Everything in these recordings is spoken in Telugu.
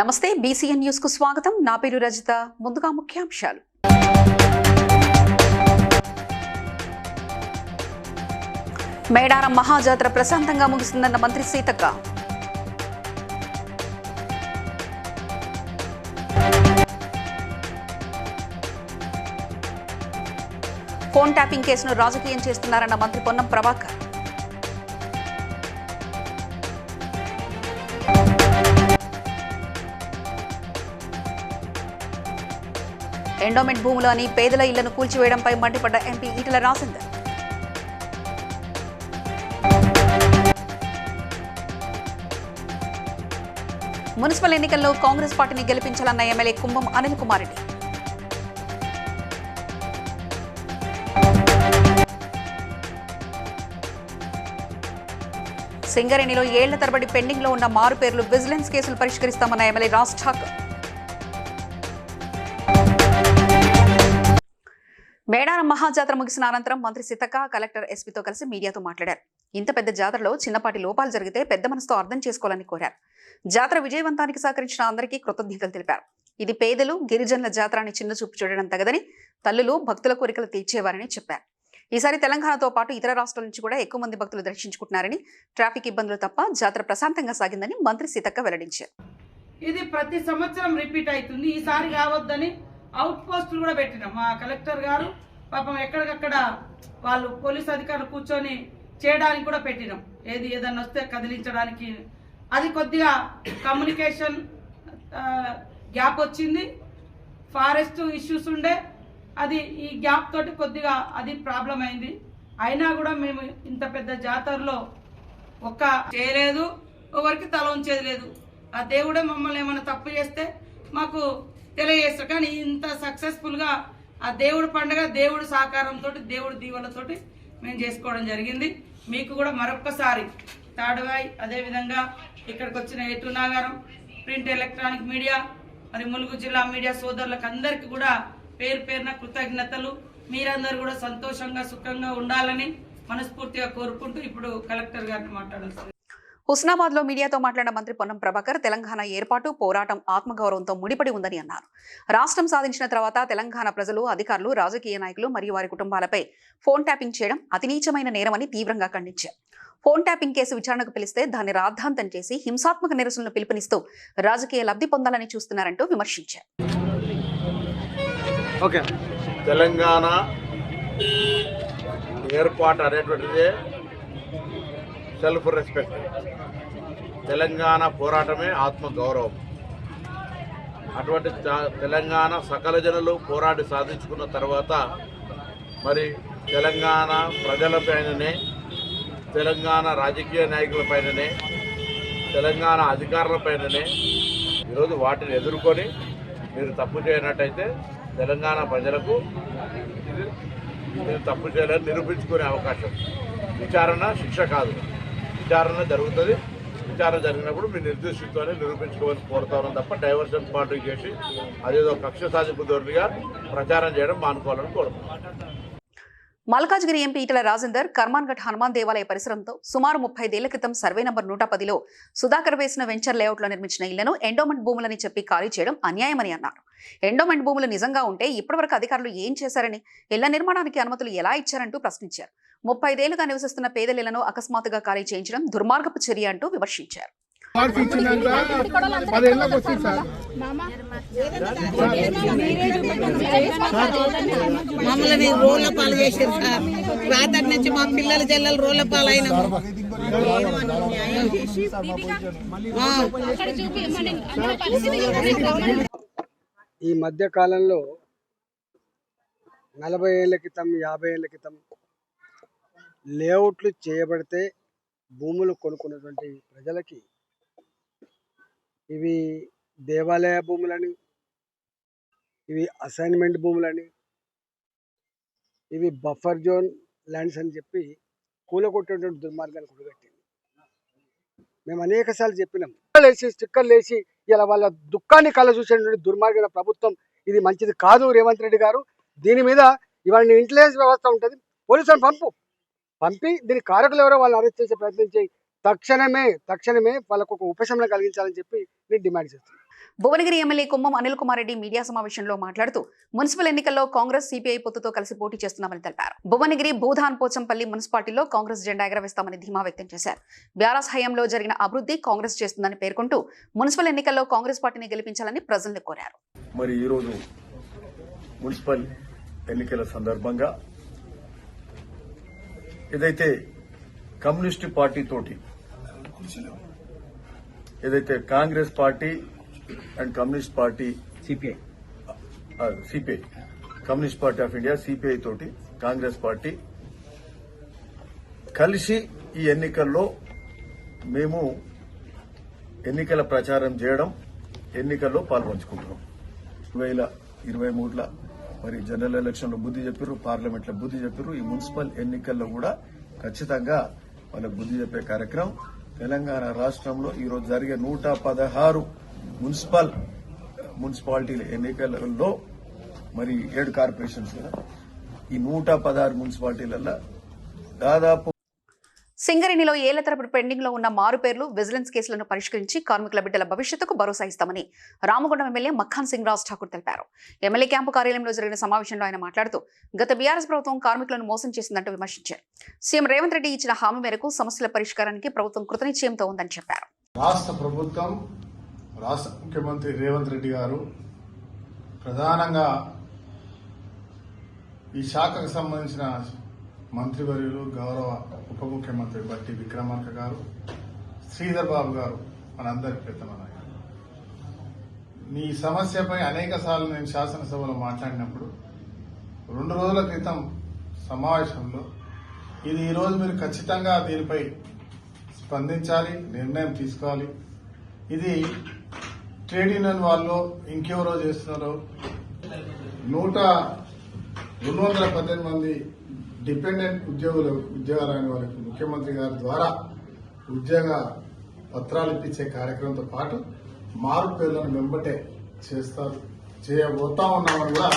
నమస్తే బీసీఎన్ న్యూస్ కు స్వాగతం. నా పేరు రజిత. ముందుగా ముఖ్యాంశాలు. మేడారం మహాజాతర ప్రశాంతంగా ముగిసిందన్న మంత్రి సీతక్క. ఫోన్ ట్యాపింగ్ కేసును రాజకీయం చేస్తున్నారన్న మంత్రి పొన్నం ప్రభాకర్. ఎండోమెంట్ భూములోని పేదల ఇళ్లను కూల్చివేయడంపై మండిపడ్డ ఎంపీ ఈటెల రాజేందర్. మున్సిపల్ ఎన్నికల్లో కాంగ్రెస్ పార్టీని గెలిపించాలన్న ఎమ్మెల్యే కుంభం అనిల్ కుమార్ రెడ్డి. సింగరేణిలో ఏళ్ల తరబడి పెండింగ్ లో ఉన్న మారు పేర్లు విజిలెన్స్ కేసులు పరిష్కరిస్తామన్న ఎమ్మెల్యే రాజ్ ఠాకూర్. మేడారం మహాజాతర ముగిసిన అనంతరం మంత్రి సీతక్క కలెక్టర్ ఎస్పీతో కలిసి మీడియాతో మాట్లాడారు. ఇంత పెద్ద జాతరలో చిన్నపాటి లోపాలు జరిగితే పెద్ద మనసుతో అర్థం చేసుకోవాలని కోరారు. జాతర విజయవంతానికి సహకరించిన అందరికీ కృతజ్ఞతలు తెలిపారు. ఇది పేదలు గిరిజనుల జాతర అని చిన్న చూపు చూడడం తగదని, తల్లులు భక్తుల కోరికలు తీర్చేవారని చెప్పారు. ఈసారి తెలంగాణతో పాటు ఇతర రాష్ట్రాల నుంచి కూడా ఎక్కువ మంది భక్తులు దర్శించుకుంటున్నారని, ట్రాఫిక్ ఇబ్బందులు తప్ప జాతర ప్రశాంతంగా సాగిందని మంత్రి సీతక్క వెల్లడించారు. ఇది ప్రతి సంవత్సరం రిపీట్ అవుతుంది. ఈసారి కావద్దని అవుట్ పోస్టులు కూడా పెట్టినాం. మా కలెక్టర్ గారు పాపం ఎక్కడికక్కడ వాళ్ళు పోలీస్ అధికారులు కూర్చొని చేయడానికి కూడా పెట్టినాం. ఏదన్నా వస్తే కదిలించడానికి. అది కొద్దిగా కమ్యూనికేషన్ గ్యాప్ వచ్చింది. ఫారెస్ట్ ఇష్యూస్ ఉండే, అది ఈ గ్యాప్ తోటి కొద్దిగా అది ప్రాబ్లం అయింది. అయినా కూడా మేము ఇంత పెద్ద జాతరలో ఒక్క చేయలేదు, ఎవరికి తల ఉంచేది లేదు. ఆ దేవుడే మమ్మల్ని ఏమైనా తప్పు చేస్తే మాకు తెలియజేస్తారు. కానీ ఇంత సక్సెస్ఫుల్గా ఆ దేవుడి పండుగ దేవుడి సహకారంతో, దేవుడి దీవెనతోటి మేము చేసుకోవడం జరిగింది. మీకు కూడా మరొక్కసారి తాడువాయి, అదేవిధంగా ఇక్కడికి వచ్చిన ఏటు నాగారం, ప్రింట్ ఎలక్ట్రానిక్ మీడియా, మరి ములుగు జిల్లా మీడియా సోదరులకు అందరికీ కూడా పేరు పేరున కృతజ్ఞతలు. మీరందరూ కూడా సంతోషంగా సుఖంగా ఉండాలని మనస్ఫూర్తిగా కోరుకుంటూ ఇప్పుడు కలెక్టర్ గారిని మాట్లాడాల్సింది. హుస్నాబాద్ లో మీడియాతో మాట్లాడిన మంత్రి పొన్నం ప్రభాకర్ తెలంగాణ ఏర్పాటు పోరాటం ఆత్మగౌరవంతో ముడిపడి ఉందని అన్నారు. రాష్ట్రం సాధించిన తర్వాత తెలంగాణ ప్రజలు, అధికారులు, రాజకీయ నాయకులు మరియు వారి కుటుంబాలపై ఫోన్ ట్యాపింగ్ చేయడం అతి నీచమైన నేరమని తీవ్రంగా ఖండించారు. ఫోన్ ట్యాపింగ్ కేసు విచారణకు పిలిస్తే దాన్ని రాద్ధాంతం చేసి హింసాత్మక నిరసనలు పిలుపునిస్తూ రాజకీయ లబ్ధి పొందాలని చూస్తున్నారంటూ విమర్శించారు. తెలంగాణ ఏర్పాటు అనేటువంటిదే సెల్ఫ్ రెస్పెక్ట్. తెలంగాణ పోరాటమే ఆత్మగౌరవం. అటువంటి తెలంగాణ సకల జనులు పోరాటి సాధించుకున్న తర్వాత మరి తెలంగాణ ప్రజలపైననే, తెలంగాణ రాజకీయ నాయకులపైననే, తెలంగాణ అధికారులపైననే ఈరోజు వాటిని ఎదుర్కొని మీరు తప్పు చేయనట్టయితే తెలంగాణ ప్రజలకు మీరు తప్పు చేయాలని నిరూపించుకునే అవకాశం. విచారణ శిక్ష కాదు, విచారణ జరుగుతుంది. విచారణ జరిగినప్పుడు మీరు నిర్దిష్టతోనే నిరూపించుకోవాలని కోరుతాను తప్ప డైవర్షన్ పార్టీ చేసి అదేదో కక్ష సాధింపు ధోరణిగా ప్రచారం చేయడం మానుకోవాలని కోరుతున్నాను. మల్కాజ్గిరి ఎంపీ ఈటెల రాజేందర్ కర్మాన్ఘట్ హనుమాన్ దేవాలయ పరిసరంతో సుమారు 30 ఏళ్ల క్రితం సర్వే నంబర్ 110లో సుధాకర్ వేసిన వెంచర్ లేఅవుట్లో నిర్మించిన ఇళ్లను ఎండోమెంట్ భూములని చెప్పి ఖాళీ చేయడం అన్యాయమని అన్నారు. ఎండోమెంట్ భూములు నిజంగా ఉంటే ఇప్పటివరకు అధికారులు ఏం చేశారని, ఇళ్ల నిర్మాణానికి అనుమతులు ఎలా ఇచ్చారంటూ ప్రశ్నించారు. 35 ఏళ్లుగా నివసిస్తున్న పేదలిళ్లను అకస్మాత్తుగా ఖాళీ చేయించడం దుర్మార్గపు చర్య అంటూ విమర్శించారు. మమ్మల్ని రోడ్ల పాలు చేసారు సార్. రాత్రి నుంచి మా పిల్లల జల్లలు రోడ్ల పాలు అయినా ఈ మధ్య కాలంలో 40 ఏళ్ల క్రితం, 50 ఏళ్ల క్రితం లేఅవుట్లు చేయబడితే భూములు కొనుక్కున్నటువంటి ప్రజలకి ఇవి దేవాలయ భూములని, ఇవి అసైన్మెంట్ భూములని, ఇవి బఫర్ జోన్ ల్యాండ్స్ అని చెప్పి కూలగొట్టేటువంటి దుర్మార్గాన్ని కూడగట్టింది. మేము అనేక సార్లు చెప్పినాం. స్టిక్కర్లు వేసి ఇలా వాళ్ళ దుఃఖాన్ని కళ్ళ చూసేటువంటి దుర్మార్గమైన ప్రభుత్వం ఇది మంచిది కాదు. రేవంత్ రెడ్డి గారు దీని మీద ఇవాళ ఇంటెలిజెన్స్ వ్యవస్థ ఉంటుంది, పోలీసులను పంపి దీని కారకులు ఎవరో వాళ్ళని అరెస్ట్ చేసే ప్రయత్నం చేయి. తక్షణమే వాళ్ళకు ఒక ఉపశమనం కలిగించాలని చెప్పి నేను డిమాండ్ చేస్తున్నాను. భువనగిరి ఎమ్మెల్యే కుమ్మం అనిల్ కుమార్ రెడ్డి మీడియా సమావేశంలో మాట్లాడుతూ మున్సిపల్ ఎన్నికల్లో కాంగ్రెస్ సిపిఐ పొత్తుతో కలిసి పోటీ చేస్తున్నామని తెలిపారు. భువనగిరి భూధాన్ పోచంపల్లి మున్సిపాలిటీలో కాంగ్రెస్ జెండా ఎగరవేస్తామని ధీమా వ్యక్తం చేశారు. బీఆర్ఎస్ హయాంలో జరిగిన అభివృద్ధి కాంగ్రెస్ చేస్తుందని పేర్కొంటూ మున్సిపల్ ఎన్నికల్లో కాంగ్రెస్ పార్టీని గెలిపించాలని ప్రజల్ని కోరారు. మరి ఈరోజు మున్సిపల్ ఎన్నికల సందర్భంగా ఏదైతే కమ్యూనిస్టు పార్టీ తోటి ఏదైతే Congress party and communist party CPI communist party of India CPI తోటి కాంగ్రెస్ పార్టీ కలిసి ఈ ఎన్నికల్లో మేము ఎన్నికల ప్రచారం చేయడం, ఎన్నికల్లో పాల్పంచుకుంటున్నాం. 2023 మరి జనరల్ ఎలక్షన్లో బుద్ధి చెప్పారు, పార్లమెంట్లో బుద్ధి చెప్పారు. ఈ మున్సిపల్ ఎన్నికల్లో కూడా ఖచ్చితంగా వాళ్ళకు బుద్ధి చెప్పే కార్యక్రమం. తెలంగాణ రాష్ట్రంలో ఈరోజు జరిగే 116 మున్సిపాలిటీల ఎన్నికలలో మరి 7 కార్పొరేషన్స్ ఈ 116 మున్సిపాలిటీలలో దాదాపు సింగరేణిలో ఏళ్ల తరబడి పెండింగ్ లో ఉన్న మారు పేర్లు, విజిలెన్స్ కేసులను పరిష్కరించి కార్మికుల బిడ్డల భవిష్యత్తుకు భరోసా ఇస్తామని రామగుండం ఎమ్మెల్యే మఖాన్ సింగ్ రాజ్ ఠాకూర్ తెలిపారు. ఎమ్మెల్యే క్యాంపు కార్యాలయంలో జరిగిన సమావేశంలో ఆయన మాట్లాడుతూ గత బీఆర్ఎస్ ప్రభుత్వం కార్మికులను మోసం చేసిందంటూ విమర్శించారు. సీఎం రేవంత్ రెడ్డి ఇచ్చిన హామీ మేరకు సమస్యల పరిష్కారానికి ప్రభుత్వం కృతనిశ్చయంతో ఉందని చెప్పారు. రాష్ట్ర ప్రభుత్వం, రాష్ట్ర ముఖ్యమంత్రి రేవంత్ రెడ్డి గారు ప్రధానంగా ఈ శాఖకు సంబంధించిన మంత్రివర్యులు, గౌరవ ఉప ముఖ్యమంత్రి బట్టి విక్రమార్క గారు, శ్రీధర్ బాబు గారు మనందరి ప్రీతమ నాయకులు. ఈ సమస్యపై అనేక సార్లు నేను శాసనసభలో మాట్లాడినప్పుడు 2 రోజుల క్రితం సమావేశంలో ఇది ఈరోజు మీరు ఖచ్చితంగా దీనిపై స్పందించాలి, నిర్ణయం తీసుకోవాలి. ఇది ట్రేడ్ యూనియన్ వాళ్ళు ఇంకెవరో చేస్తున్నారో 218 మంది డిపెండెంట్ ఉద్యోగాలని వాళ్ళకి ముఖ్యమంత్రి గారి ద్వారా ఉద్యోగ పత్రాలు ఇప్పించే కార్యక్రమంతో పాటు మారు పేర్లను వెంబటే చేయబోతా ఉన్నామని కూడా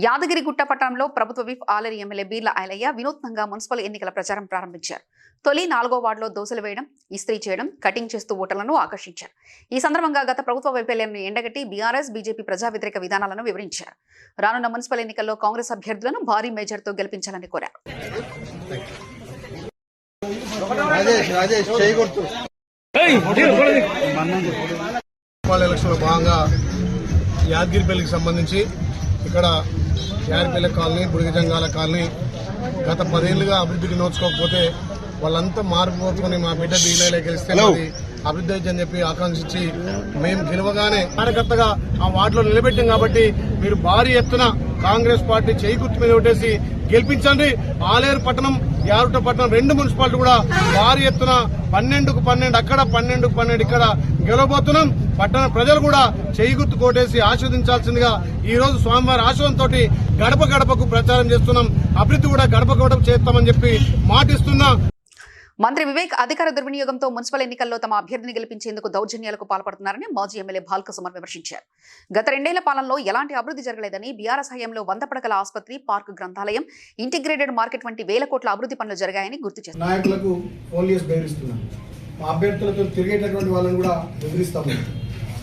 యాదగిరిగుట్ట పట్టణంలో ప్రభుత్వ విప్ ఆలేరు ఎమ్మెల్యే బీర్ల ఐలయ్య వినూత్నంగా మున్సిపల్ ఎన్నికల ప్రచారం ప్రారంభించారు. తొలి 4వ వార్డులో దోశలు వేయడం, ఇస్త్రీ చేయడం, కటింగ్ చేస్తూ ఓటర్లను ఆకర్షించారు. ఈ సందర్భంగా గత ప్రభుత్వ వైఫల్యాలను ఎండగట్టి బీఆర్ఎస్, బీజేపీ ప్రజా వ్యతిరేక విధానాలను వివరించారు. రానున్న మున్సిపల్ ఎన్నికల్లో కాంగ్రెస్ అభ్యర్థులను భారీ మేజర్తో గెలిపించాలని కోరారు. ఎలక్షన్ లో భాగంగా యాదగిరిపల్లికి సంబంధించి ఇక్కడ యాదగిరిపల్లి కాలనీ, బుడిగజంగాల కాలనీ గత 10 ఏళ్లుగా అభివృద్ధికి నోచుకోకపోతే వాళ్ళంతా మార్పుకొని మా బిడ్డ బీలే గెలిస్తే అభివృద్ధి అని చెప్పి ఆకాంక్షించి మేము గెలవగానే కార్యకర్తగా ఆ వార్డులో నిలబెట్టాం. కాబట్టి మీరు భారీ ఎత్తున కాంగ్రెస్ పార్టీ చేయి గుర్తు మీద ఓటేసి గెలిపించండి. ఆలేరు పట్టణం, యారుట పట్టణం 2 మున్సిపాలిటీ కూడా భారీ ఎత్తున 12కు 12 అక్కడ, 12కు 12 ఇక్కడ గెలవబోతున్నాం. పట్టణ ప్రజలు కూడా చేయి గుర్తు కోటేసి ఆస్వాదించాల్సిందిగా ఈ రోజు స్వామివారి ఆశయంతో గడప గడపకు ప్రచారం చేస్తున్నాం. అభివృద్ధి కూడా గడప గడపకు చేస్తామని చెప్పి మాటిస్తున్నా. మంత్రి వివేక్ అధికార దుర్వినియోగంతో మున్సిపల్ ఎన్నికల్లో తమ అభ్యర్థిని గెలిపించేందుకు దౌర్జన్యాలకు పాల్పడుతున్నారని మాజీ ఎమ్మెల్యే బాల్క సుమన్ విమర్శించారు. గత 2 ఏళ్ల పాలనలో ఎలాంటి అభివృద్ధి జరగలేదని, బీఆర్ఎస్ హయాంలో 100 పడకల ఆసుపత్రి, పార్కు, గ్రంథాలయం, ఇంటిగ్రేటెడ్ మార్కెట్ వంటి వేల కోట్ల అభివృద్ధి పనులు జరిగాయని గుర్తు చేశారు. నాయకులకు ఫోన్ చేసి బెదిరిస్తున్నారు. మా అభ్యర్థులతో తిరిగేటటువంటి వాళ్ళని కూడా బెదిరిస్తాము.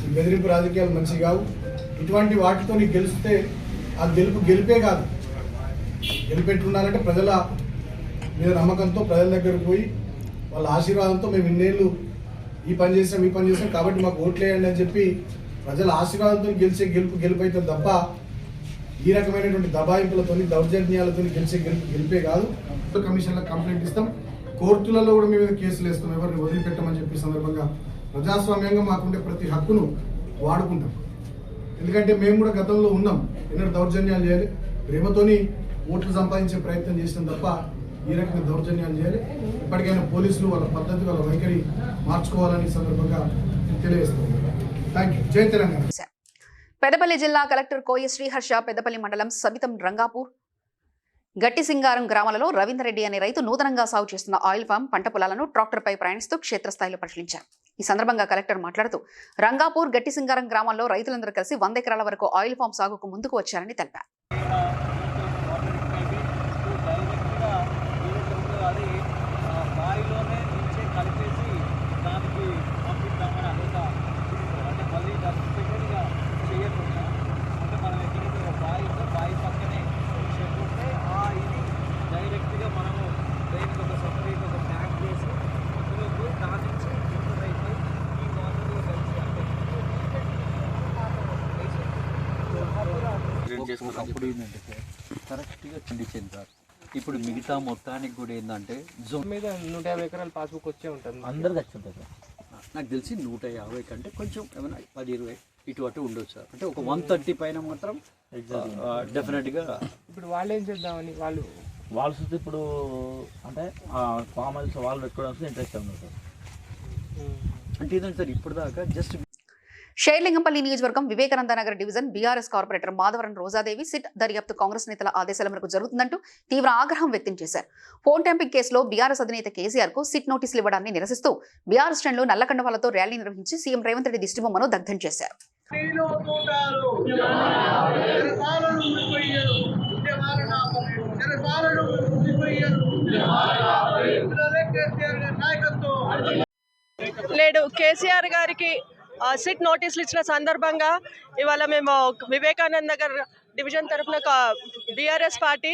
ఈ బెదిరింపు రాజకీయాలు మంచి కావు. ఇటువంటి వాటితో గెలిస్తే ఆ గెలిపే కాదు, గెలిపెట్టుండాలంటే ప్రజల మీద నమ్మకంతో ప్రజల దగ్గరకు పోయి వాళ్ళ ఆశీర్వాదంతో మేము ఇన్నేళ్ళు ఈ పని చేసాం కాబట్టి మాకు ఓట్లేయండి అని చెప్పి ప్రజల ఆశీర్వాదంతో గెలుపైతే తప్ప ఈ రకమైనటువంటి దబాయింపులతో, దౌర్జన్యాలతో గెలిపే కాదు. కమిషన్లకు కంప్లైంట్ ఇస్తాం, కోర్టులలో కూడా మీ మీద కేసులు వేస్తాం, ఎవరిని వదిలిపెట్టమని చెప్పి సందర్భంగా ప్రజాస్వామ్యంగా మాకుండే ప్రతి హక్కును వాడుకుంటాం. ఎందుకంటే మేము కూడా గతంలో ఉన్నాం, ఎన్నో దౌర్జన్యాలు చేయాలి, ప్రేమతోని ఓట్లు సంపాదించే ప్రయత్నం చేసినాం తప్ప ఈ రకంగా దౌర్జన్యాలు చేయాలి. ఇప్పటికైనా పోలీసులు వాళ్ళ పద్ధతి, వాళ్ళ వైఖరి మార్చుకోవాలని సందర్భంగా తెలియజేస్తాం. Thank you. జై తెలంగాణ. పెద్దపల్లి జిల్లా కలెక్టర్ కోయ శ్రీహర్ష పెద్దపల్లి మండలం సబితం రంగాపూర్, గట్టిసింగారం గ్రామాలలో రవీందర్ రెడ్డి అనే రైతు నూతనంగా సాగు చేస్తున్న ఆయిల్ ఫామ్, పంట పొలాలను ట్రాక్టర్పై ప్రయాణిస్తూ క్షేత్రస్థాయిలో పరిశీలించారు. ఈ సందర్భంగా కలెక్టర్ మాట్లాడుతూ రంగాపూర్ గట్టిసింగారం గ్రామాల్లో రైతులందరూ కలిసి 100 ఎకరాల వరకు ఆయిల్ ఫామ్ సాగుకు ముందుకు వచ్చారని తెలిపారు. చేసుకున్నప్పుడు ఏంటంటే కరెక్ట్గా చెందించింది సార్. ఇప్పుడు మిగతా మొత్తానికి కూడా ఏంటంటే జోన్ మీద 150 ఎకరాల పాస్బుక్ వచ్చే ఉంటుంది అందరికి వచ్చి ఉంటుంది సార్. నాకు తెలిసి 150 కంటే కొంచెం ఏమైనా 10-20 ఇటు అటు ఉండొచ్చు సార్. అంటే ఒక 130 పైన మాత్రం డెఫినెట్గా. ఇప్పుడు వాళ్ళు ఏం చేద్దామని వాళ్ళు చూస్తే ఇప్పుడు అంటే ఫామ్ హౌస్ వాళ్ళు పెట్టుకోవడానికి ఇంట్రెస్ట్ ఉన్నారు సార్. అంటే ఏంటంటే సార్ ఇప్పుడు దాకా జస్ట్ షేర్లింగంపల్లి నియోజకవర్గం Vivekananda Nagar division BRS corporator Madhavaram Rojadevi SIT దర్యాప్తు కాంగ్రెస్ నేతల ఆదేశాల మేరకు జరుగుతుందంటూ తీవ్ర ఆగ్రహం వ్యక్తం చేశారు. ఫోన్ ట్యాంపింగ్ కేసులో బీఆర్ఎస్ అధినేత కేసీఆర్ కు సిట్ నోటీసులు ఇవ్వడాన్ని నిరసిస్తూ బీఆర్ఎస్ శ్రేణులు నల్లకండవాలతో ర్యాలీ నిర్వహించి సీఎం రేవంత్ రెడ్డి దిష్టిబొమ్మను దగ్ధం చేశారు. నేడు కేసీఆర్ గారికి సిట్ నోటీసులు ఇచ్చిన సందర్భంగా ఇవాళ మేము వివేకానంద నగర్ డివిజన్ తరఫున బీఆర్ఎస్ పార్టీ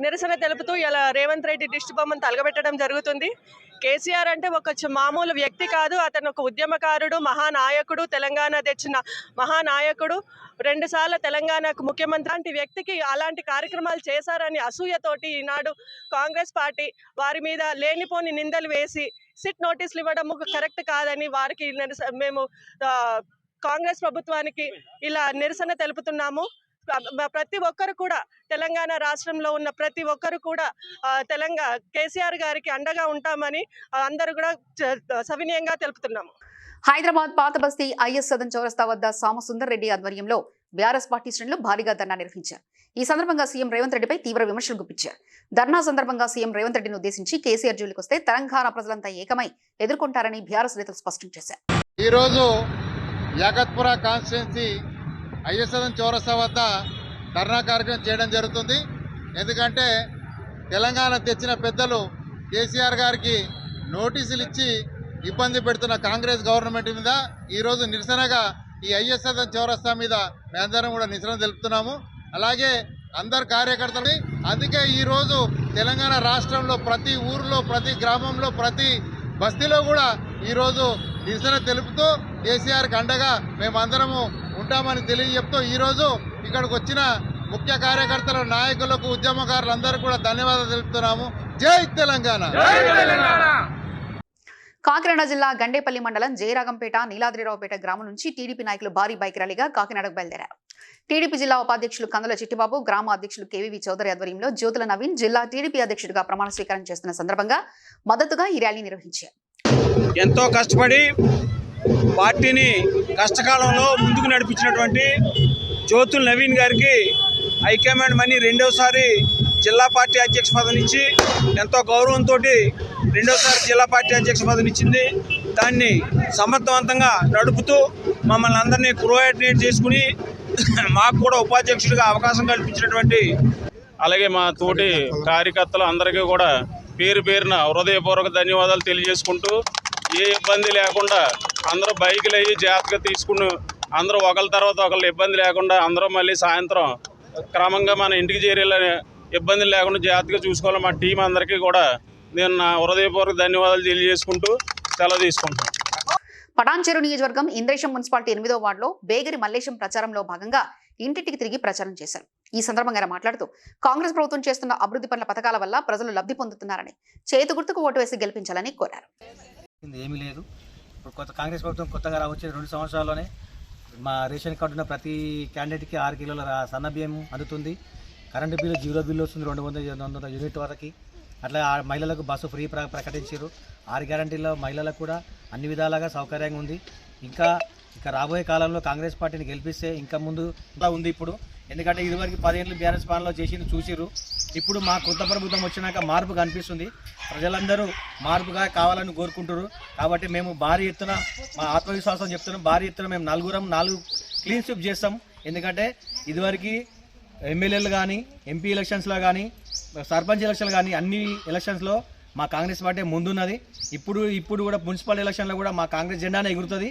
నిరసన తెలుపుతూ ఇలా రేవంత్ రెడ్డి దిష్టి బొమ్మను తలగబెట్టడం జరుగుతుంది. కేసీఆర్ అంటే ఒక మామూలు వ్యక్తి కాదు, అతను ఒక ఉద్యమకారుడు, మహానాయకుడు, తెలంగాణ తెచ్చిన మహానాయకుడు, 2 సార్లు తెలంగాణకు ముఖ్యమంత్రి. లాంటి వ్యక్తికి అలాంటి కార్యక్రమాలు చేశారని అసూయతోటి ఈనాడు కాంగ్రెస్ పార్టీ వారి మీద లేనిపోని నిందలు వేసి సిట్ నోటీసులు ఇవ్వడం కరెక్ట్ కాదని వారికి మేము కాంగ్రెస్ ప్రభుత్వానికి ఇలా నిరసన తెలుపుతున్నాము. ప్రతి ఒక్కరు కూడా తెలంగాణ రాష్ట్రంలో ఉన్న ప్రతి ఒక్కరు కూడా కేసీఆర్ గారికి అండగా ఉంటామని అందరూ కూడా సవినయంగా తెలుపుతున్నాము. హైదరాబాద్ పాత బస్తీ ఐఎస్ సదన్ చౌరస్తా వద్ద సామసుందర్ రెడ్డి ఆధ్వర్యంలో బీఆర్ఎస్ పార్టీ శ్రేణులు భారీగా ధర్నా నిర్వహించారు. ఈ సందర్భంగా సీఎం రేవంత్ రెడ్డిపై తీవ్ర విమర్శలు గుప్పించారు. ధర్నా సందర్భంగా సీఎం రేవంత్ రెడ్డిని ఉద్దేశించి కేసీఆర్ జోలికి వస్తే తెలంగాణ ప్రజలంతా ఏకమై ఎదుర్కొంటారని బీఆర్ఎస్ నేతలు స్పష్టం చేశారు. ఈరోజు యాగత్పుర కాన్స్టిట్యున్సీ ఐఎస్ సదన్ చౌరస్తా వద్ద ధర్నా కార్యక్రమం చేయడం జరుగుతుంది. ఎందుకంటే తెలంగాణ తెచ్చిన పెద్దలు కేసీఆర్ గారికి నోటీసులు ఇచ్చి ఇబ్బంది పెడుతున్న కాంగ్రెస్ గవర్నమెంట్ మీద ఈరోజు నిరసనగా ఈ ఐఎస్ సదన్ చౌరస్తా మీద మేమందరం కూడా నిరసన తెలుపుతున్నాము. అలాగే అందరు కార్యకర్తలు. అందుకే ఈరోజు తెలంగాణ రాష్ట్రంలో ప్రతి ఊరిలో, ప్రతి గ్రామంలో, ప్రతి బస్తీలో కూడా ఈరోజు నిరసన తెలుపుతూ కేసీఆర్కి అండగా మేమందరము ఉంటామని తెలియజెప్తూ ఈరోజు ఇక్కడికి వచ్చిన ముఖ్య కార్యకర్తలు, నాయకులకు, ఉద్యమకారులందరూ కూడా ధన్యవాదాలు తెలుపుతున్నాము. జై తెలంగాణ. కాకినాడ జిల్లా గండేపల్లి మండలం జయరాగంపేట, నీలాద్రిరావుపేట గ్రామం నుంచి టీడీపీ నాయకులు భారీ బైక్ ర్యాలీగా కాకినాడకు బయలుదేరారు. టీడీపీ జిల్లా ఉపాధ్యక్షులు కందుల చిట్టిబాబు, గ్రామ అధ్యక్షులు కేవీవి చౌదరి ఆధ్వర్యంలో జ్యోతుల నవీన్ జిల్లా టీడీపీ అధ్యక్షుడిగా ప్రమాణ స్వీకారం చేస్తున్న సందర్భంగా మద్దతుగా ఈ ర్యాలీ నిర్వహించారు. ఎంతో కష్టపడి పార్టీని కష్టకాలంలో ముందుకు నడిపించినటువంటి జ్యోతుల నవీన్ గారికి హైకమాండ్ మనీ 2వసారి జిల్లా పార్టీ అధ్యక్ష పదవినిచ్చి ఎంతో గౌరవంతో 2వసారి జిల్లా పార్టీ అధ్యక్ష పదవినిచ్చింది. దాన్ని సమర్థవంతంగా నడుపుతూ మమ్మల్ని అందరినీ కోఆర్డినేట్ చేసుకుని మాకు కూడా ఉపాధ్యక్షుడిగా అవకాశం కల్పించినటువంటి, అలాగే మా తోటి కార్యకర్తలు అందరికీ కూడా పేరు పేరున హృదయపూర్వక ధన్యవాదాలు తెలియజేసుకుంటూ, ఏ ఇబ్బంది లేకుండా అందరూ బైకులు అయ్యి జాగ్రత్తగా తీసుకుని అందరూ ఒకరి తర్వాత ఒకళ్ళు ఇబ్బంది లేకుండా అందరూ మళ్ళీ సాయంత్రం క్రమంగా మన ఇంటికి చేరేలా ఇబ్బందులు లేకుండా జాగ్రత్తగా చూసుకోవాలి. మా టీం అందరికీ కూడా నేను నా హృదయపూర్వక ధన్యవాదాలు తెలియజేసుకుంటూ సెలవు తీసుకుంటాను. పటాన్చెరు నియోజకవర్గం ఇంద్రేశం మున్సిపాలిటీ 8వ వార్డులో బేగరి మల్లేశం ప్రచారంలో భాగంగా ఇంటింటికి తిరిగి ప్రచారం చేశారు. ఈ సందర్భంగా మాట్లాడుతూ కాంగ్రెస్ ప్రభుత్వం చేస్తున్న అభివృద్ధి పనుల పథకాల వల్ల ప్రజలు లబ్ధి పొందుతున్నారని, చేతు గుర్తుకు ఓటు వేసి గెలిపించాలని కోరారు. ఏమీ లేదు. ఇప్పుడు కాంగ్రెస్ ప్రభుత్వం కొత్తగా వచ్చే 2 సంవత్సరాల్లోనే మా రేషన్ కార్డు ఉన్న ప్రతి క్యాండిడేట్కి 6 కిలోల సన్న బియ్యం అందుతుంది. కరెంటు బిల్లు 0 బిల్లు వస్తుంది 200 యూనిట్ వరకు. అట్లా మహిళలకు బస్సు ఫ్రీ ప్రకటించారు. 6 గ్యారంటీల్లో మహిళలకు కూడా అన్ని విధాలుగా సౌకర్యంగా ఉంది. ఇంకా రాబోయే కాలంలో కాంగ్రెస్ పార్టీని గెలిపిస్తే ఇంకా ముందు ఉంది ఇప్పుడు. ఎందుకంటే ఇదివరకు 10 ఏళ్ళు బీఆర్ఎస్ పాలనలో చేసింది చూసిరు. ఇప్పుడు మా కొత్త ప్రభుత్వం వచ్చినాక మార్పు కనిపిస్తుంది. ప్రజలందరూ మార్పుగా కావాలని కోరుకుంటారు. కాబట్టి మేము భారీ ఎత్తున మా ఆత్మవిశ్వాసం చెప్తున్నాం. భారీ ఎత్తున మేము 4 క్లీన్ స్వీప్ చేస్తాం. ఎందుకంటే ఇదివరకు ఎమ్మెల్యేలు కానీ, ఎంపీ ఎలక్షన్స్లో కానీ, సర్పంచ్ ఎలక్షన్లు కానీ అన్ని ఎలక్షన్స్లో మా కాంగ్రెస్ పార్టీ ముందున్నది. ఇప్పుడు కూడా మున్సిపల్ ఎలక్షన్లో కూడా మా కాంగ్రెస్ జెండానే ఎగురుతుంది.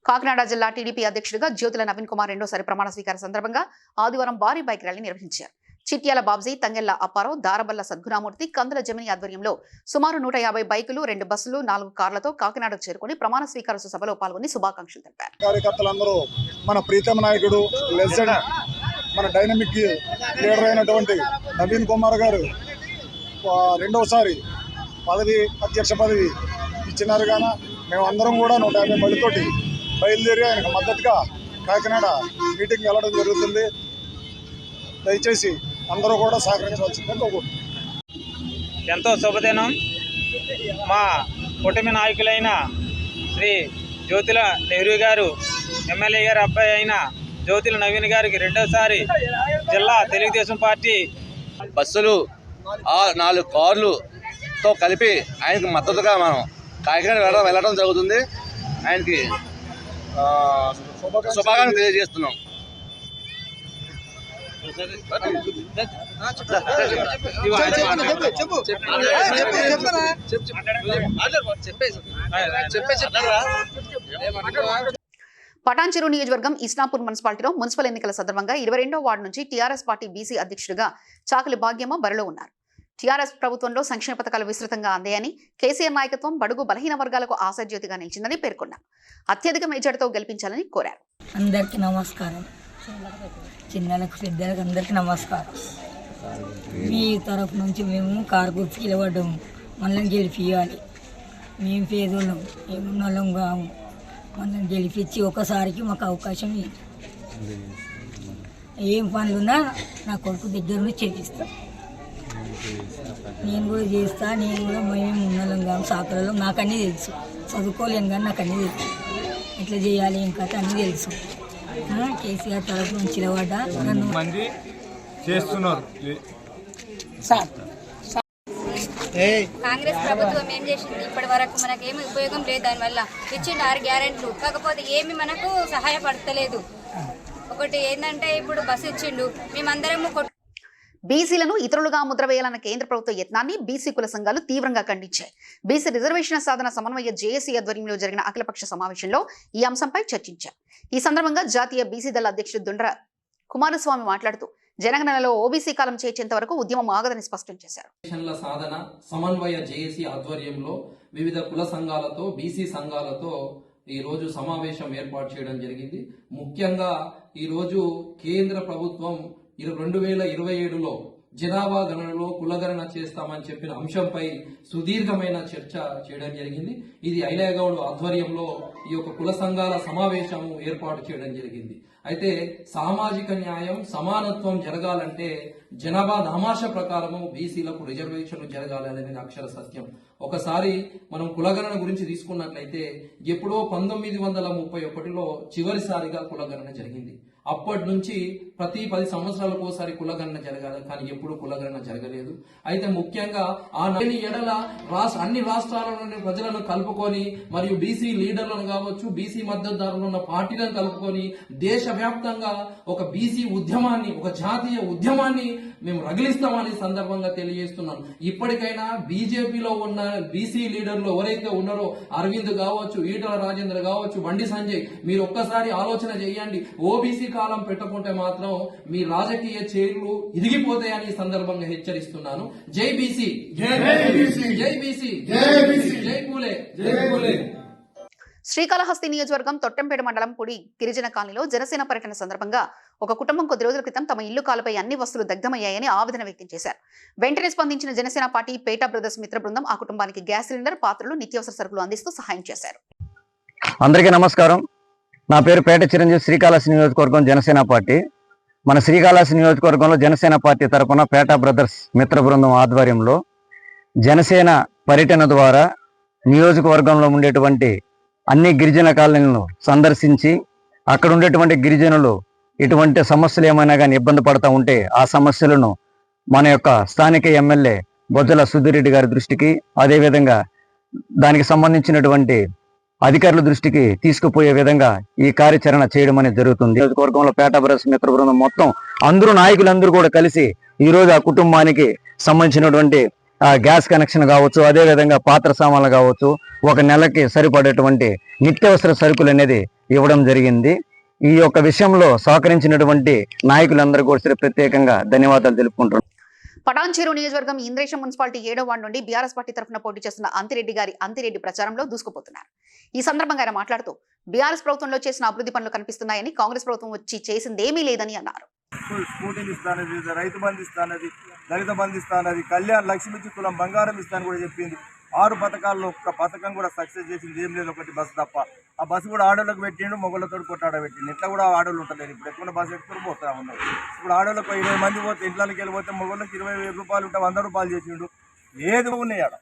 కాకినాడ జిల్లా టీడీపీ అధ్యక్షుడిగా జ్యోతుల నవీన్ కుమార్ రెండోసారి ప్రమాణ స్వీకార సందర్భంగా ఆదివారం భారీ బైక్ ర్యాలీ నిర్వహించారు. చిట్యాల బాబ్జీ, తంగెళ్ల అప్పారావు, దారబల్ల సద్గుణామూర్తి, కందుల జమిని ఆధ్వర్యంలో సుమారు 150 బైకులు, 2 బస్సులు, 4 కార్లతో కాకినాడకు చేరుకుని ప్రమాణ స్వీకార సభలో పాల్గొని శుభాకాంక్షలు తెలిపారు. కార్యకర్తలందరూ మన ప్రీతమ నాయకుడు, లెజెండ్, మన డైనమిక్ లీడర్ అయినటువంటి నవీన్ కుమార్ గారు రెండవసారి అధ్యక్ష పదవి ఇచ్చినారు. గాన మేమందరం కూడా 150 మందితోటి బయలుదేరి ఆయనకు మద్దతుగా కాకినాడ మీటింగ్ వెళ్ళడం జరుగుతుంది. దయచేసి అందరూ కూడా సహకరించవలసిందని కోరుకుంటున్నాం. ఎంతో శుభదినం. మా కూటమి నాయకులైన శ్రీ జ్యోతుల నెహ్రూ గారు, ఎమ్మెల్యే గారి అబ్బాయి అయిన జ్యోతుల నవీన్ గారికి రెండోసారి జిల్లా తెలుగుదేశం పార్టీ బస్సులు 4 కార్లతో కలిపి ఆయనకి మద్దతుగా మనం కాకినాడ వెళ్ళడం జరుగుతుంది. ఆయనకి శుభాకాంక్షలు తెలియజేస్తున్నాం. పటాన్చెరు నియోజకవర్గం ఇస్నాపూర్ మున్సిపాలిటీలో మున్సిపల్ ఎన్నికల సందర్భంగా 22వ వార్డు నుంచి టీఆర్ఎస్ పార్టీ బీసీ అధ్యక్షుడిగా చాకలి భాగ్యమ్మ బరిలో ఉన్నారు. టీఆర్ఎస్ ప్రభుత్వంలో సంక్షేమ పథకాలు విస్తృతంగా అందాయని, కేసీఆర్ నాయకత్వం బడుగు బలహీన వర్గాలకు ఆశాజ్యోతిగా నిలిచిందని పేర్కొన్నారు. అత్యధిక మెజార్టీతో గెలిపించాలని కోరారు. అందరికీ నమస్కారం. చిన్నలకు పెద్దలకు అందరికీ నమస్కారం. మీ తరఫు నుంచి మేము కారు గుర్తు నిలబడ్డాము. మనల్ని గెలిపియాలి. మేము పేదోళ్ళం, ఏమున్నోళ్ళం కాము. మనల్ని గెలిపించి ఒకసారికి మాకు అవకాశం ఇవ్వండి. ఏం పనులున్నా నా కొడుకు దగ్గర నుంచి చేపిస్తాను. నేను కూడా చేస్తా. నేను కూడా మేము ఉన్నోళ్ళం కాము, సాకలలో నాకు అన్నీ తెలుసు. చదువుకోలేను కానీ నాకు అన్నీ తెలుసు. ఎట్లా చేయాలి ఏం కథ అన్నీ తెలుసు. కేసీఆర్ తరఫు నుంచి నిలబడ్డా నన్ను మంది చేస్తున్నారు. కాంగ్రెస్ ప్రభుత్వం ఏం చేసింది ఇప్పటి వరకు మనకేమి ఉపయోగం లేదు. దానివల్ల ఇచ్చిండు 6 గ్యారెంటీలు, కాకపోతే ఏమి మనకు సహాయపడతలేదు. ఒకటి ఏంటంటే ఇప్పుడు బస్సు ఇచ్చిండు, మేమందరము బీసీలను ఇతరులుగా ముద్ర వేయాలన్న కేంద్ర ప్రభుత్వ యత్నాన్ని బీసీ కుల సంఘాలు తీవ్రంగా ఖండించాయి. బీసీ రిజర్వేషన్ సాధన సమన్వయ జేఏసీ ఆధ్వర్యంలో జరిగిన అఖిలపక్ష సమావేశంలో ఈ అంశంపై చర్చించారు. ఈ సందర్భంగా జాతీయ బీసీ దళ అధ్యక్షుడు దుండ్ర కుమారస్వామి మాట్లాడుతూ జనగణనలో ఓబీసీ కాలం చేర్చేంత వరకు ఉద్యమం ఆగదని స్పష్టం చేశారు. సాధన సమన్వయ జేఏసీ ఆధ్వర్యంలో వివిధ కుల సంఘాలతో, బీసీ సంఘాలతో ఈ రోజు సమావేశం ఏర్పాటు చేయడం జరిగింది. ముఖ్యంగా ఈ రోజు కేంద్ర ప్రభుత్వం 2027లో జనాభా గణనలో కులగణన చేస్తామని చెప్పిన అంశంపై సుదీర్ఘమైన చర్చ చేయడం జరిగింది. ఇది ఐలయ్యగౌడ్ ఆధ్వర్యంలో ఈ యొక్క కుల సంఘాల సమావేశం ఏర్పాటు చేయడం జరిగింది. అయితే సామాజిక న్యాయం, సమానత్వం జరగాలంటే జనాభా దామాష ప్రకారము బీసీలకు రిజర్వేషన్లు జరగాలి అనేది అక్షర సత్యం. ఒకసారి మనం కులగణన గురించి తీసుకున్నట్లయితే ఎప్పుడో 1931లో చివరిసారిగా కులగణన జరిగింది. అప్పటి నుంచి ప్రతి 10 సంవత్సరాలకు ఒకసారి కులగణన జరగాలి, కానీ ఎప్పుడు కులగణన జరగలేదు. అయితే ముఖ్యంగా ఆ ఎడల అన్ని రాష్ట్రాలలోని ప్రజలను కలుపుకొని మరియు బీసీ లీడర్లను కావచ్చు, బీసీ మద్దతుదారులు ఉన్న పార్టీలను కలుపుకొని దేశవ్యాప్తంగా ఒక బీసీ ఉద్యమాన్ని, ఒక జాతీయ ఉద్యమాన్ని మేము రగిలిస్తామని సందర్భంగా తెలియజేస్తున్నాను. ఇప్పటికైనా బీజేపీలో ఉన్న బీసీ లీడర్లు ఎవరైతే ఉన్నారో, అరవింద్ కావచ్చు, ఈటల రాజేంద్ర కావచ్చు, బండి సంజయ్, మీరు ఒక్కసారి ఆలోచన చేయండి. ఓబీసీ కాలం పెట్టకుంటే మాత్రం మీ రాజకీయ చైర్లు ఇరిగిపోతాయని ఈ సందర్భంగా హెచ్చరిస్తున్నాను. జై బీసీ, జై బీసీ, జై బీసీ, జై పూలే, జై పూలే. శ్రీకాళహస్తి నియోజకవర్గం తొట్టెంపేట మండలం పుడి గిరిజన కాలనీలో జనసేన పర్యటన సందర్భంగా ఒక కుటుంబం కొద్ది రోజుల క్రితం తమ ఇల్లు కాలుపై అన్ని వస్తువులు దగ్ధమయ్యాయని ఆవేదన వ్యక్తం చేశారు. వెంటనే స్పందించిన జనసేన పార్టీ పేటా బ్రదర్స్ మిత్ర బృందం ఆ కుటుంబానికి గ్యాస్ సిలిండర్, పాత్రలు, నిత్యావసర సరుకులు అందిస్తూ సహాయం చేశారు. అందరికీ నమస్కారం. నా పేరు పేట చిరంజీవి, శ్రీకాళహస్తి నియోజకవర్గం జనసేన పార్టీ. మన శ్రీకాళహస్తి నియోజకవర్గంలో జనసేన పార్టీ తరఫున పేటా బ్రదర్స్ మిత్ర బృందం ఆధ్వర్యంలో జనసేన పర్యటన ద్వారా నియోజకవర్గంలో ఉండేటువంటి అన్ని గిరిజన కాలనీలను సందర్శించి అక్కడ ఉండేటువంటి గిరిజనులు ఇటువంటి సమస్యలు ఏమైనా కానీ ఇబ్బంది పడుతూ ఉంటే ఆ సమస్యలను మన యొక్క స్థానిక ఎమ్మెల్యే బొజ్జల సుధీర్ రెడ్డి గారి దృష్టికి, అదేవిధంగా దానికి సంబంధించినటువంటి అధికారుల దృష్టికి తీసుకుపోయే విధంగా ఈ కార్యాచరణ చేయడం అనేది జరుగుతుంది. నియోజకవర్గంలో పేట బ్రదర్స్ మిత్ర బృందం మొత్తం అందరూ నాయకులందరూ కూడా కలిసి ఈ రోజు ఆ కుటుంబానికి సంబంధించినటువంటి గ్యాస్ కనెక్షన్ కావచ్చు, అదేవిధంగా పాత్ర సామాన్లు కావచ్చు, ఒక నెలకి సరిపడేటువంటి నిత్యావసర సరుకులు అనేది ఇవ్వడం జరిగింది. ఈ యొక్క విషయంలో సహకరించినటువంటి నాయకులందరూ కూడా ప్రత్యేకంగా ధన్యవాదాలు తెలుపుకుంటున్నాను. పటాన్చెరు నియోజకవర్గం ఇంద్రేశం మున్సిపాలిటీ 7వ వార్డు నుండి బీఆర్ఎస్ పార్టీ తరఫున పోటీ చేస్తున్న అంతిరెడ్డి ప్రచారంలో దూసుకుపోతున్నారు. ఈ సందర్భంగా ఆయన మాట్లాడుతూ బీఆర్ఎస్ ప్రభుత్వంలో చేసిన అభివృద్ధి పనులు కనిపిస్తున్నాయని, కాంగ్రెస్ ప్రభుత్వం వచ్చి చేసిందేమీ లేదని అన్నారు. స్కూటీలు ఇస్తానది, రైతు బంధు ఇస్తానది, దళిత బంధు ఇస్తానది, కళ్యాణ్ లక్ష్మికి కులం బంగారం ఇస్తానని కూడా చెప్పింది. 6 పథకాల్లో ఒక్క పథకం కూడా సక్సెస్ చేసింది ఏం లేదు, ఒకటి బస్సు తప్ప. ఆ బస్సు కూడా ఆడోళ్ళకి పెట్టిండు, మొగోళ్ళతో కొట్టాడబెట్టిండు. ఇట్లా కూడా ఆడోళ్ళు ఉంటలేదు. ఇప్పుడు ఎక్కువ బస్సు ఎక్కువ పోతా ఉన్నాయి. ఇప్పుడు ఆడోళ్ళకి 20 మంది పోతే ఇంట్లోకి వెళ్ళిపోతే మొగోళ్ళకి 20,000 రూపాయలు ఉంటే 100 రూపాయలు చేసిండు. ఏది ఉన్నాయి ఆడ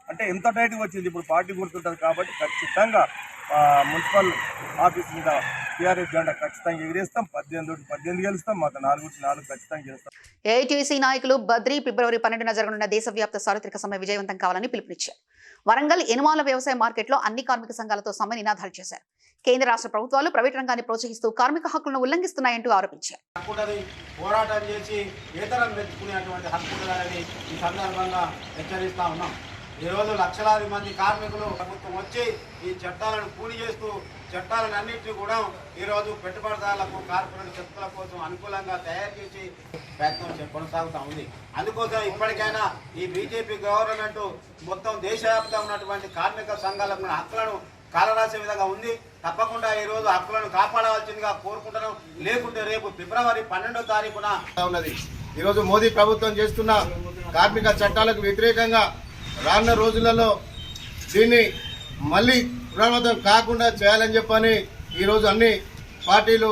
అంటే ఎంత టైట్గా వచ్చింది. ఇప్పుడు పార్టీ గుర్తుంటుంది కాబట్టి ఖచ్చితంగా మున్సిపల్ ఆఫీస్ మీద టీఆర్ఎస్ జెండా ఖచ్చితంగా ఎగిరేస్తాం. 18 గెలుస్తాం, మాకు 4 ఖచ్చితంగా గెలుస్తాం. ఏఐటీసీ నాయకులు బద్రి ఫిబ్రవరి 12న జరగనున్న దేశవ్యాప్త సార్వత్రిక సమ్మె విజయవంతం కావాలని పిలుపునిచ్చారు. వరంగల్ ఎనుమాల వ్యవసాయ మార్కెట్లో అన్ని కార్మిక సంఘాలతో సమ్మె నినాదాలు చేశారు. కేంద్ర రాష్ట్ర ప్రభుత్వాలు ప్రైవేట్ రంగాన్ని ప్రోత్సహిస్తూ కార్మిక హక్కులను ఉల్లంఘిస్తున్నాయంటూ ఆరోపించారు. పోరాటం చేసి వేతనం పెంచుకునేటువంటి హక్కు ఉండాలని ఈ సందర్భంగా హెచ్చరిస్తా ఉన్నాం. ఈరోజు లక్షలాది మంది కార్మికులు ప్రభుత్వం వచ్చి ఈ చట్టాలను కూలి చేస్తూ చట్టాలను అన్నింటినీ కూడా ఈరోజు పెట్టుబడిదారులకు కార్పొరేట్ శక్తుల కోసం అనుకూలంగా తయారు చేసి ప్రయత్నం కొనసాగుతూ ఉంది. అందుకోసం ఇప్పటికైనా ఈ బీజేపీ గవర్నమెంట్ మొత్తం దేశవ్యాప్తంగా ఉన్నటువంటి కార్మిక సంఘాల హక్కులను కాలరాసే విధంగా ఉంది. తప్పకుండా ఈరోజు హక్కులను కాపాడవలసిందిగా కోరుకుంటున్నాం. లేకుంటే రేపు ఫిబ్రవరి 12వ తారీఖున ఉన్నది. ఈరోజు మోదీ ప్రభుత్వం చేస్తున్న కార్మిక చట్టాలకు వ్యతిరేకంగా రానున్న రోజులలో దీన్ని మళ్ళీ పునరావృతం కాకుండా చేయాలని చెప్పని ఈరోజు అన్ని పార్టీలు,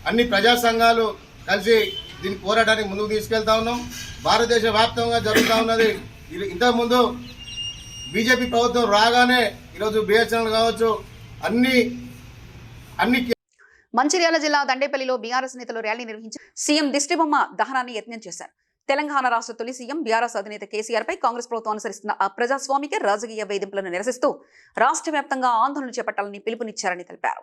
అన్ని ప్రజా సంఘాలు కలిసి దీన్ని పోరాటానికి ముందుకు తీసుకెళ్తా ఉన్నాం. భారతదేశ వ్యాప్తంగా జరుగుతూ ఉన్నది. ఇంతకుముందు బీజేపీ ప్రభుత్వం రాగానే ఈరోజు బిఎస్ఎన్ఎల్ కావచ్చు అన్ని మంచిర్యాల జిల్లా దండేపల్లిలో బీఆర్ఎస్ నేతలు ర్యాలీ నిర్వహించి సీఎం దిష్టిబొమ్మ దహనాన్ని యత్నం చేశారు. తెలంగాణ రాష్ట్ర తొలి సీఎం బీఆర్ఎస్ అధినేత కేసీఆర్ పై కాంగ్రెస్ ప్రభుత్వం అనుసరిస్తున్న అప్రజాస్వామిక రాజకీయ వేధింపులను నిరసిస్తూ రాష్ట్ర వ్యాప్తంగా ఆందోళనలు చేపట్టాలని పిలుపునిచ్చారని తెలిపారు.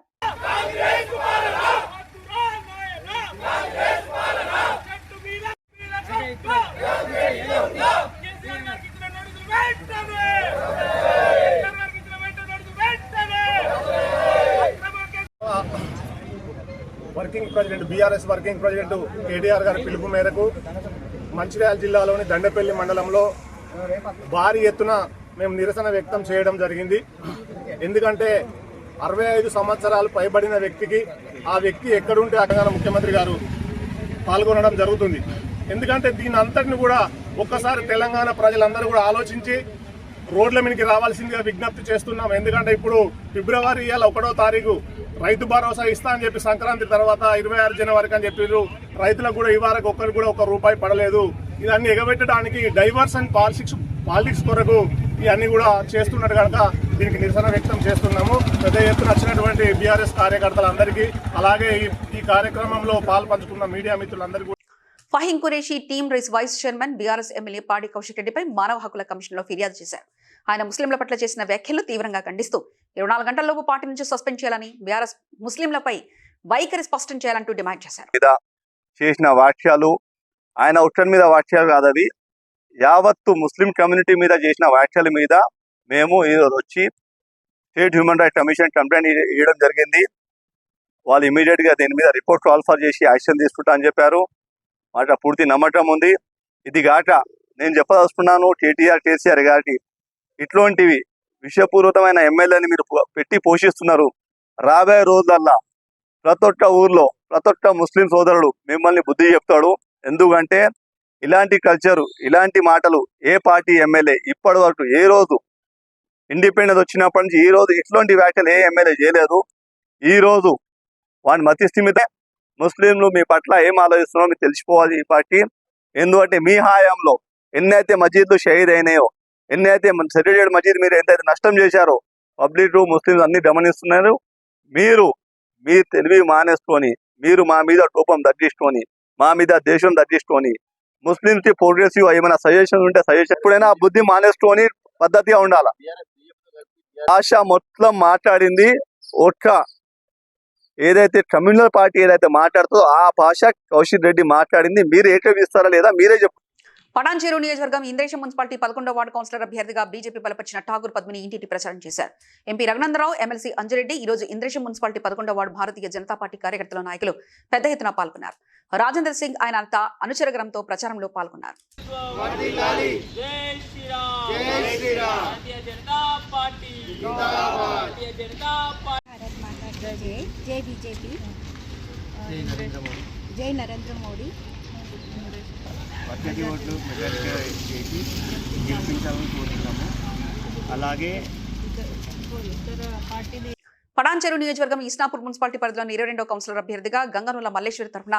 Working president BRS working president KTR గారి పిలుపు మేరకు మంచిర్యాల జిల్లాలోని దండపల్లి మండలంలో భారీ ఎత్తున మేము నిరసన వ్యక్తం చేయడం జరిగింది. ఎందుకంటే 65 సంవత్సరాలు పైబడిన వ్యక్తికి ఆ వ్యక్తి ఎక్కడుంటే అక్కడ ముఖ్యమంత్రి గారు పాల్గొనడం జరుగుతుంది. ఎందుకంటే దీని అంతటిని కూడా ఒక్కసారి తెలంగాణ ప్రజలందరూ కూడా ఆలోచించి రోడ్ల మీదకి రావాల్సిందిగా విజ్ఞప్తి చేస్తున్నాం. ఎందుకంటే ఇప్పుడు ఫిబ్రవరి 1వ తారీఖు రైతు భరోసా ఇస్తా అని చెప్పి సంక్రాంతి తర్వాత 26 జనవరికి అని చెప్పారు. రైతులకు కూడా ఈ వారికి ఒక్కరికి కూడా ₹1 పడలేదు. ఇవన్నీ ఎగబెట్టడానికి డైవర్షన్ పాలిటిక్స్ కొరకు ఇవన్నీ కూడా చేస్తున్నట్టు కనుక దీనికి నిరసన వ్యక్తం చేస్తున్నాము. పెద్ద ఎత్తున వచ్చినటువంటి బీఆర్ఎస్ కార్యకర్తలందరికీ, అలాగే ఈ కార్యక్రమంలో పాల్పంచుకున్న మీడియా మిత్రులందరికీ. ఫహీం ఖురేషీ టీమ్ రైస్ vice chairman BRS MLA Padi Kaushik రెడ్డిపై మానవ హక్కుల కమిషన్లో ఫిర్యాదు చేశారు. ఆయన ముస్లింల పట్ల చేసిన వ్యాఖ్యలు తీవ్రంగా ఖండిస్తూ 24 గంటల్లోపు పార్టీ నుంచి సస్పెండ్ చేయాలని, బీఆర్ఎస్ ముస్లింలపై వైఖరి స్పష్టం చేయాలంటూ డిమాండ్ చేశారు. చేసిన వ్యాఖ్యలు ఆయన ఉట్టన్ మీద వ్యాఖ్యలు కాదవి, యావత్తు ముస్లిం కమ్యూనిటీ మీద చేసిన వ్యాఖ్యల మీద మేము ఈరోజు వచ్చి state human rights commission complaint ఇవ్వడం జరిగింది. వాళ్ళు ఇమీడియట్గా దీని మీద రిపోర్ట్ ట్రాన్స్ఫర్ చేసి యాక్షన్ తీసుకుంటా అని చెప్పారు. మాట పూర్తి నమ్మటం ఉంది. ఇది గాక నేను చెప్పదలుచుకున్నాను, కేసీఆర్ గారికి ఇట్లాంటివి విషపూరితమైన ఎమ్మెల్యేని మీరు పెట్టి పోషిస్తున్నారు. రాబోయే రోజులల్లా ప్రతి ఒక్క ఊర్లో ప్రతి ఒక్క ముస్లిం సోదరుడు మిమ్మల్ని బుద్ధి చెప్తాడు. ఎందుకంటే ఇలాంటి కల్చరు, ఇలాంటి మాటలు ఏ పార్టీ ఎమ్మెల్యే ఇప్పటి వరకు ఏ రోజు ఇండిపెండెన్స్ వచ్చినప్పటి నుంచి ఈ రోజు ఇట్లాంటి వ్యాఖ్యలు ఏ ఎమ్మెల్యే చేయలేదు. ఈ రోజు వాని మతిస్థిమితే ముస్లింలు మీ పట్ల ఏం ఆలోచిస్తున్నారో మీకు తెలిసిపోవాలి ఈ పార్టీ. ఎందుకంటే మీ హాయంలో ఎన్నైతే మసీదులు షహీద్ అయినాయో, ఎన్నైతే సెటిల్డ్ మసీద్ మీరు ఎంతైతే నష్టం చేశారో పబ్లిక్ ముస్లింలు అన్ని గమనిస్తున్నారు. మీరు మీ తెలివి మానేసుకొని, మీరు మా మీద కోపం తగ్గించుకొని, మా మీద దేశం తగ్గించుకొని ముస్లింస్ ప్రోగ్రెసివ్ ఏమైనా సజెషన్ ఉంటే సజెషన్ ఎప్పుడైనా ఆ బుద్ధి మానేసుకొని పద్ధతిగా ఉండాలి. భాష మొత్తం మాట్లాడింది ఒక్క ఏదైతే కమ్యూనల్ పార్టీ ఏదైతే మాట్లాడుతుందో ఆ భాష కౌశిక్ రెడ్డి మాట్లాడింది. మీరు ఏకీవిస్తారా లేదా మీరే చెప్పు. పటాన్చెరు నియోజకవర్గం ఇంద్రేశం మున్సిపాలిటీ 11వ వార్డు కౌన్సిలర్ అభ్యర్థిగా బీజేపీ బలపరిచిన ఠాగూర్ పద్మిని ఇంటింటి ప్రచారం చేశారు. ఎంపీ రఘునందరావు, ఎమ్మెల్సీ అంజిరెడ్డి ఈ రోజు Indresham municipality 11వ ward Bharatiya Janata party కార్యకర్తల నాయకులు పెద్ద ఎత్తున పాల్గొన్నారు. రాజేంద్ర సింగ్ ఆయన అనుచరగణంతో ప్రచారంలో పాల్గొన్నారు. జై బీజేపీ, జై నరేంద్ర మోడీ. పచ్చటి ఓట్లు మెజారిటీగా చేసి గెలిపించాలని కోరుతున్నాము. అలాగే పటాన్చెరు నియోజకవర్గం ఈస్నాపూర్ మున్సిపాలిటీ పరిధిలోని 22వ కౌన్సిలర్ అభ్యర్థిగా గంగనూల మల్లేశ్వరి తరఫున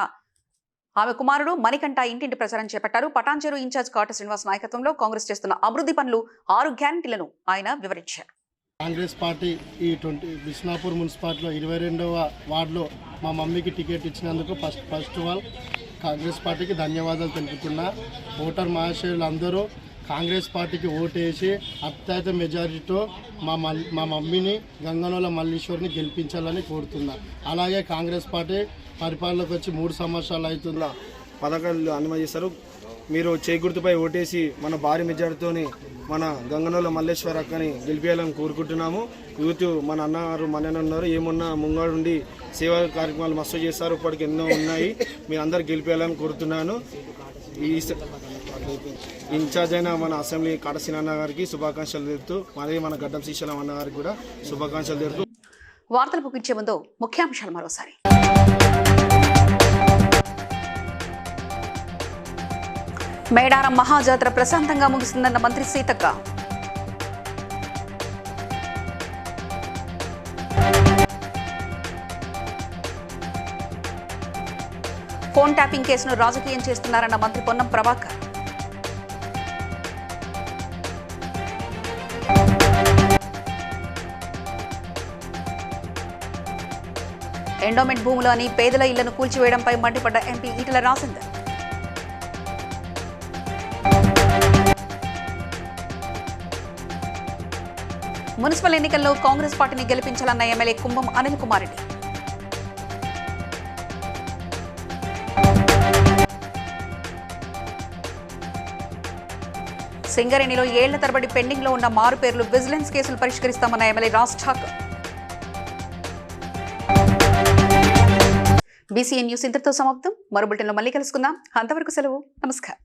ఆమె కుమారుడు మణికంఠ ఇంటింటి ప్రచారం చేపట్టారు. పటాన్చెరు ఇన్ఛార్జ్ కాట శ్రీనివాస్ నాయకత్వంలో కాంగ్రెస్ చేస్తున్న అభివృద్ధి పనులు 6 గ్యారంటీలను ఆయన వివరించారు. కాంగ్రెస్ పార్టీ ఈ బిస్నాపూర్ మున్సిపాలిటీలో 22వ వార్డులో మా మమ్మీకి టికెట్ ఇచ్చినందుకు ఫస్ట్ ఆఫ్ ఆల్ కాంగ్రెస్ పార్టీకి ధన్యవాదాలు తెలుపుతున్నా. ఓటర్ మహాశయులు అందరూ కాంగ్రెస్ పార్టీకి ఓటేసి అత్యధిక మెజారిటీతో మా మమ్మీని గంగనూల మల్లేశ్వరిని గెలిపించాలని కోరుతున్నా. అలాగే కాంగ్రెస్ పార్టీ పరిపాలనకు వచ్చి 3 సంవత్సరాలు అవుతుందా పథకాలు అనుమతిస్తారు. మీరు చేకూర్తుపై ఓటేసి మన భారీ మెజారిటీతోని మన గంగనూల మల్లేశ్వర అక్కని గెలిపేయాలని కోరుకుంటున్నాము. యూత్ మన అన్నగారు మన ఉన్నారు, ఏమున్నా ముంగాడు ఉండి సేవా కార్యక్రమాలు మస్తు చేస్తారు. ఇప్పటికి ఎన్నో ఉన్నాయి. మీరు అందరు గెలిపేయాలని కోరుతున్నాను. ఈ ఇన్ఛార్జ్ అయిన మన అసెంబ్లీ కాటసిన అన్న గారికి శుభాకాంక్షలు తెలుపుతూ, మరి మన గడ్డం శ్రీశైలం అన్న గారికి కూడా శుభాకాంక్షలు తెలుపుతూ వార్తలు ముగించే ముందు ముఖ్యాంశాలు మరోసారి. మేడారం మహాజాతర ప్రశాంతంగా ముగిసిందన్న మంత్రి సీతక్క. ఫోన్ ట్యాపింగ్ కేసును రాజకీయం చేస్తున్నారన్న మంత్రి పొన్నం ప్రభాకర్. ఎండోమెంట్ భూములోని పేదల ఇళ్లను కూల్చివేయడంపై మండిపడ్డ ఎంపీ ఈటెల రాజేందర్. మున్సిపల్ ఎన్నికల్లో కాంగ్రెస్ పార్టీని గెలిపించాలన్న ఎమ్మెల్యే కుంభం అనిల్ కుమార్ రెడ్డి. సింగరేణిలో 7 ఏళ్ల తరబడి పెండింగ్ లో ఉన్న మారు పేర్లు విజిలెన్స్ కేసులు పరిష్కరిస్తామన్న MLA Raj Thakur. BCN news ఇంతటితో సమాప్తం. మరో బులెటిన్లో మళ్ళీ కలుసుకుందాం. అంతవరకు సెలవు. నమస్కారం.